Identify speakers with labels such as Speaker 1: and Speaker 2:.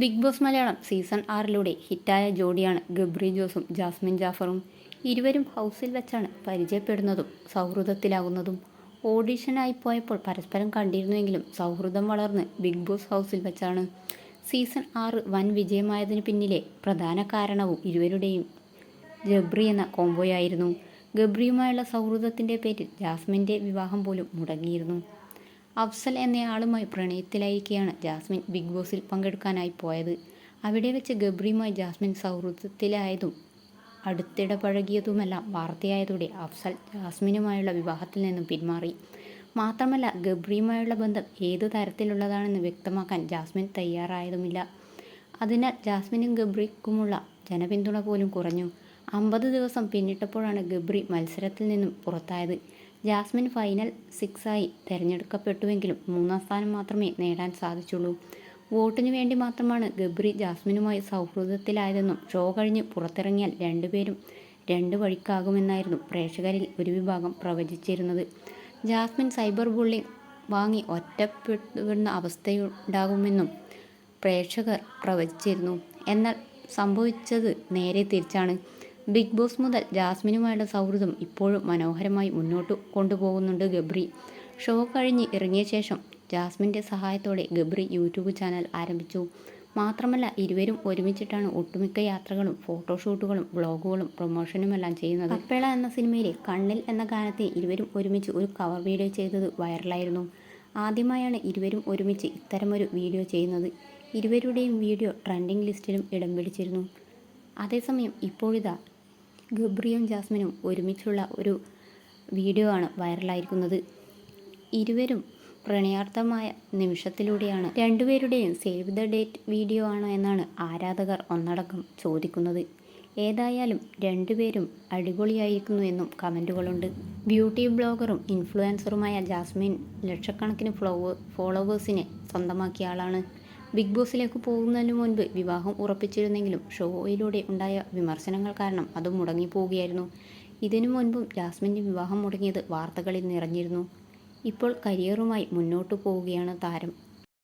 Speaker 1: Big Boss Malayalam season 6 ഹിറ്റായ ജോഡിയാണ് ഗബ്രി ജോസും ജാസ്മിൻ ജാഫറും. ഇരുവരും ഹൗസിൽ വെച്ചാണ് പരിചയപ്പെടുന്നതും സൗഹൃദത്തിലാകുന്നതും. ഓഡിഷനായി പോയപ്പോൾ പരസ്പരം കണ്ടിരുന്നുവെങ്കിലും സൗഹൃദം വളർന്ന് ബിഗ് ബോസ് ഹൗസിൽ വെച്ചാണ്. സീസൺ 6 വൻ വിജയമായതിനു പിന്നിലെ പ്രധാന കാരണവും ഇരുവരുടെയും ജബ്രി എന്ന കോംബോയായിരുന്നു. ഗബ്രിയുമായുള്ള സൗഹൃദത്തിൻ്റെ പേരിൽ ജാസ്മിൻ്റെ വിവാഹം പോലും മുടങ്ങിയിരുന്നു. അഫ്സൽ എന്നയാളുമായി പ്രണയത്തിലായിരിക്കെയാണ് ജാസ്മിൻ ബിഗ് ബോസിൽ പങ്കെടുക്കാനായി പോയത്. അവിടെ വെച്ച് ഗബ്രിയുമായി ജാസ്മിൻ സൗഹൃദത്തിലായതും അടുത്തിടപഴകിയതുമെല്ലാം വാർത്തയായതോടെ അഫ്സൽ ജാസ്മിനുമായുള്ള വിവാഹത്തിൽ നിന്നും പിന്മാറി. മാത്രമല്ല, ഗബ്രിയുമായുള്ള ബന്ധം ഏതു തരത്തിലുള്ളതാണെന്ന് വ്യക്തമാക്കാൻ ജാസ്മിൻ തയ്യാറായതുമില്ല. അതിനാൽ ജാസ്മിനും ഗബ്രിക്കുമുള്ള ജനപിന്തുണ പോലും കുറഞ്ഞു. 50 ദിവസം പിന്നിട്ടപ്പോഴാണ് ഗബ്രി മത്സരത്തിൽ നിന്നും പുറത്തായത്. ജാസ്മിൻ ഫൈനൽ 6 തിരഞ്ഞെടുക്കപ്പെട്ടുവെങ്കിലും 3-ാം സ്ഥാനം മാത്രമേ നേടാൻ സാധിച്ചുള്ളൂ. വോട്ടിനു വേണ്ടി മാത്രമാണ് ഗബ്രി ജാസ്മിനുമായി സൗഹൃദത്തിലായതെന്നും ഷോ കഴിഞ്ഞ് പുറത്തിറങ്ങിയാൽ രണ്ടുപേരും രണ്ട് വഴിക്കാകുമെന്നായിരുന്നു പ്രേക്ഷകരിൽ ഒരു വിഭാഗം പ്രവചിച്ചിരുന്നത്. ജാസ്മിൻ സൈബർ ബുള്ളിംഗ് വാങ്ങി ഒറ്റപ്പെടുന്ന അവസ്ഥയുണ്ടാകുമെന്നും പ്രേക്ഷകർ പ്രവചിച്ചിരുന്നു. എന്നാൽ സംഭവിച്ചത് നേരെ തിരിച്ചാണ്. ബിഗ് ബോസ് മുതൽ ജാസ്മിനുമായുള്ള സൗഹൃദം ഇപ്പോഴും മനോഹരമായി മുന്നോട്ട് കൊണ്ടുപോകുന്നുണ്ട് ഗബ്രി. ഷോ കഴിഞ്ഞ് ഇറങ്ങിയ ശേഷം ജാസ്മിൻ്റെ സഹായത്തോടെ ഗബ്രി യൂട്യൂബ് ചാനൽ ആരംഭിച്ചു. മാത്രമല്ല, ഇരുവരും ഒരുമിച്ചിട്ടാണ് ഒട്ടുമിക്ക യാത്രകളും ഫോട്ടോഷൂട്ടുകളും വ്ളോഗുകളും പ്രൊമോഷനുമെല്ലാം ചെയ്യുന്നത്. കപ്പേള എന്ന സിനിമയിലെ കണ്ണിൽ എന്ന ഗാനത്തെ ഇരുവരും ഒരുമിച്ച് ഒരു കവർ വീഡിയോ ചെയ്തത് വൈറലായിരുന്നു. ആദ്യമായാണ് ഇരുവരും ഒരുമിച്ച് ഇത്തരമൊരു വീഡിയോ ചെയ്യുന്നത്. ഇരുവരുടെയും വീഡിയോ ട്രെൻഡിംഗ് ലിസ്റ്റിലും ഇടം പിടിച്ചിരുന്നു. അതേസമയം ഇപ്പോഴിതാ ഗബ്രിയും ജാസ്മിനും ഒരുമിച്ചുള്ള ഒരു വീഡിയോ ആണ് വൈറലായിരിക്കുന്നത്. ഇരുവരും പ്രണയാർത്ഥമായ നിമിഷത്തിലൂടെയാണ്. രണ്ടുപേരുടെയും സേവ് ദ ഡേറ്റ് വീഡിയോ ആണോ എന്നാണ് ആരാധകർ ഒന്നടങ്കം ചോദിക്കുന്നത്. ഏതായാലും രണ്ടുപേരും അടിപൊളിയായിരിക്കുന്നു എന്നും കമൻറ്റുകളുണ്ട്. ബ്യൂട്ടി ബ്ലോഗറും ഇൻഫ്ലുവൻസറുമായ ജാസ്മിൻ ലക്ഷക്കണക്കിന് ഫോളോവേഴ്സിനെ സ്വന്തമാക്കിയ ആളാണ്. ബിഗ് ബോസിലേക്ക് പോകുന്നതിന് മുൻപ് വിവാഹം ഉറപ്പിച്ചിരുന്നെങ്കിലും ഷോയിലൂടെ ഉണ്ടായ വിമർശനങ്ങൾ കാരണം അത് മുടങ്ങിപ്പോവുകയായിരുന്നു. ഇതിനു മുൻപും ജാസ്മിൻ്റെ വിവാഹം മുടങ്ങിയത് വാർത്തകളിൽ നിറഞ്ഞിരുന്നു. ഇപ്പോൾ കരിയറുമായി മുന്നോട്ടു പോവുകയാണ് താരം.